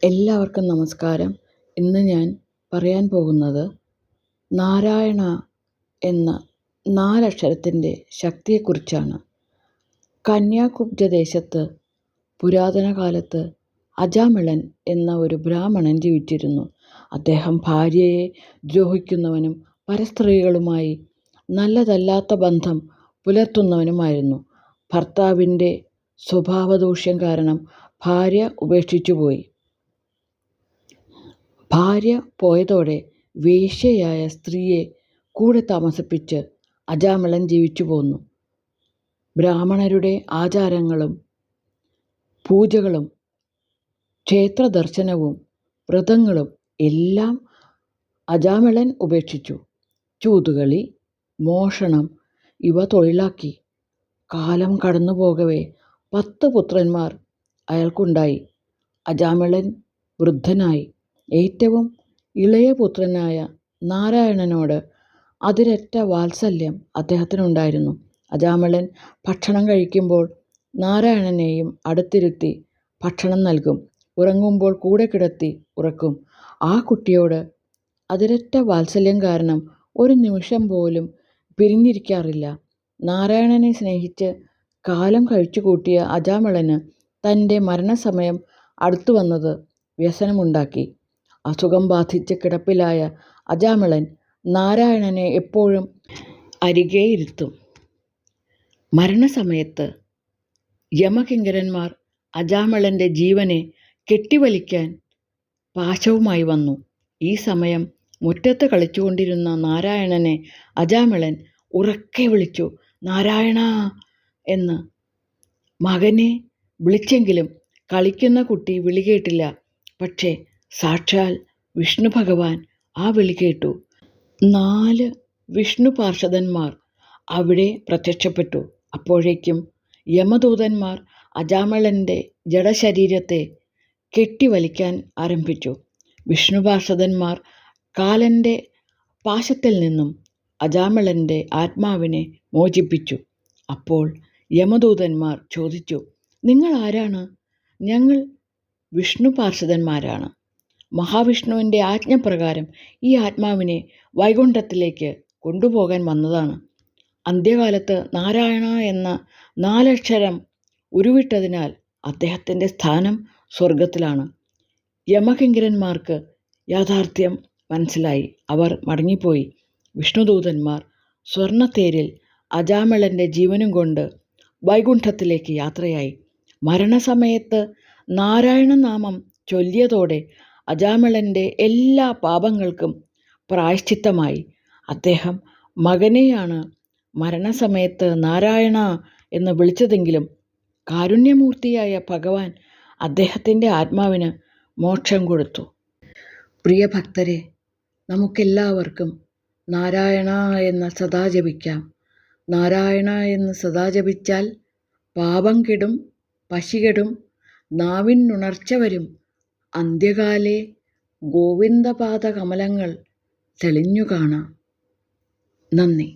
എല്ലാവർക്കും നമസ്കാരം. ഇന്ന് ഞാൻ പറയാൻ പോകുന്നത് നാരായണ എന്ന 4 അക്ഷരത്തിൻ്റെ ശക്തിയെക്കുറിച്ചാണ്. കന്യാകുബ്ജ ദേശത്ത് പുരാതന കാലത്ത് അജാമിളൻ എന്ന ഒരു ബ്രാഹ്മണൻ ജീവിച്ചിരുന്നു. അദ്ദേഹം ഭാര്യയെ ദ്രോഹിക്കുന്നവനും പരസ്ത്രീകളുമായി നല്ലതല്ലാത്ത ബന്ധം പുലർത്തുന്നവനുമായിരുന്നു. ഭർത്താവിൻ്റെ സ്വഭാവദൂഷ്യം കാരണം ഭാര്യ ഉപേക്ഷിച്ചുപോയി. ഭാര്യ പോയതോടെ വേശ്യയായ സ്ത്രീയെ കൂടെ താമസിപ്പിച്ച് അജാമിളൻ ജീവിച്ചു പോന്നു. ബ്രാഹ്മണരുടെ ആചാരങ്ങളും പൂജകളും ക്ഷേത്രദർശനവും വ്രതങ്ങളും എല്ലാം അജാമിളൻ ഉപേക്ഷിച്ചു. ചൂതുകളി, മോഷണം ഇവ തൊഴിലാക്കി. കാലം കടന്നുപോകവേ 10 പുത്രന്മാർ അയാൾക്കുണ്ടായി. അജാമിളൻ വൃദ്ധനായി. ഏറ്റവും ഇളയ പുത്രനായ നാരായണനോട് അതിരറ്റ വാത്സല്യം അദ്ദേഹത്തിനുണ്ടായിരുന്നു. അജാമിളൻ ഭക്ഷണം കഴിക്കുമ്പോൾ നാരായണനെയും അടുത്തിരുത്തി ഭക്ഷണം നൽകും. ഉറങ്ങുമ്പോൾ കൂടെ കിടത്തി ഉറക്കും. ആ കുട്ടിയോട് അതിരറ്റ വാത്സല്യം കാരണം ഒരു നിമിഷം പോലും പിരിഞ്ഞിരിക്കാറില്ല. നാരായണനെ സ്നേഹിച്ച് കാലം കഴിച്ചുകൂട്ടിയ അജാമിളന് തൻ്റെ മരണസമയം അടുത്തു വന്നത് വ്യസനമുണ്ടാക്കി. അസുഖം ബാധിച്ച് കിടപ്പിലായ അജാമിളൻ നാരായണനെ എപ്പോഴും അരികെയിരുത്തും. മരണസമയത്ത് യമകിങ്കരന്മാർ അജാമിളൻ്റെ ജീവനെ കെട്ടിവലിക്കാൻ പാശവുമായി വന്നു. ഈ സമയം മുറ്റത്ത് കളിച്ചുകൊണ്ടിരുന്ന നാരായണനെ അജാമിളൻ ഉറക്കെ വിളിച്ചു, "നാരായണ" എന്ന്. മകനെ വിളിച്ചെങ്കിലും കളിക്കുന്ന കുട്ടി വിളി കേട്ടില്ല. പക്ഷേ സാക്ഷാൽ വിഷ്ണു ഭഗവാൻ ആ വിളി കേട്ടു. 4 വിഷ്ണു പാർഷദന്മാർ അവിടെ പ്രത്യക്ഷപ്പെട്ടു. അപ്പോഴേക്കും യമദൂതന്മാർ അജാമിളൻ്റെ ജഡശരീരത്തെ കെട്ടിവലിക്കാൻ ആരംഭിച്ചു. വിഷ്ണു പാർഷദന്മാർ കാലൻ്റെ പാശത്തിൽ നിന്നും അജാമിളൻ്റെ ആത്മാവിനെ മോചിപ്പിച്ചു. അപ്പോൾ യമദൂതന്മാർ ചോദിച്ചു, "നിങ്ങൾ ആരാണ്?" "ഞങ്ങൾ വിഷ്ണു പാർഷദന്മാരാണ്. മഹാവിഷ്ണുവിൻ്റെ ആജ്ഞപ്രകാരം ഈ ആത്മാവിനെ വൈകുണ്ഠത്തിലേക്ക് കൊണ്ടുപോകാൻ വന്നതാണ്. അന്ത്യകാലത്ത് നാരായണ എന്ന 4 അക്ഷരം ഉരുവിട്ടതിനാൽ അദ്ദേഹത്തിൻ്റെ സ്ഥാനം സ്വർഗത്തിലാണ്." യമകിങ്കരന്മാർക്ക് യാഥാർത്ഥ്യം മനസ്സിലായി. അവർ മടങ്ങിപ്പോയി. വിഷ്ണുദൂതന്മാർ സ്വർണ്ണത്തേരിൽ അജാമിളൻ്റെ ജീവനും കൊണ്ട് വൈകുണ്ഠത്തിലേക്ക് യാത്രയായി. മരണസമയത്ത് നാരായണ നാമം ചൊല്ലിയതോടെ അജാമിളൻ്റെ എല്ലാ പാപങ്ങൾക്കും പ്രായശ്ചിത്തമായി. അദ്ദേഹം മകനെയാണ് മരണസമയത്ത് നാരായണ എന്ന് വിളിച്ചതെങ്കിലും കാരുണ്യമൂർത്തിയായ ഭഗവാൻ അദ്ദേഹത്തിൻ്റെ ആത്മാവിന് മോക്ഷം കൊടുത്തു. പ്രിയ ഭക്തരെ, നമുക്കെല്ലാവർക്കും നാരായണ എന്ന് സദാ ജപിക്കാം. നാരായണ എന്ന് സദാ ജപിച്ചാൽ പാപം കെടും, പശി കെടും, നാവിനുണർച്ച വരും. അന്ത്യകാലേ ഗോവിന്ദപാദകമലങ്ങൾ തെളിഞ്ഞു കാണാം. നന്ദി.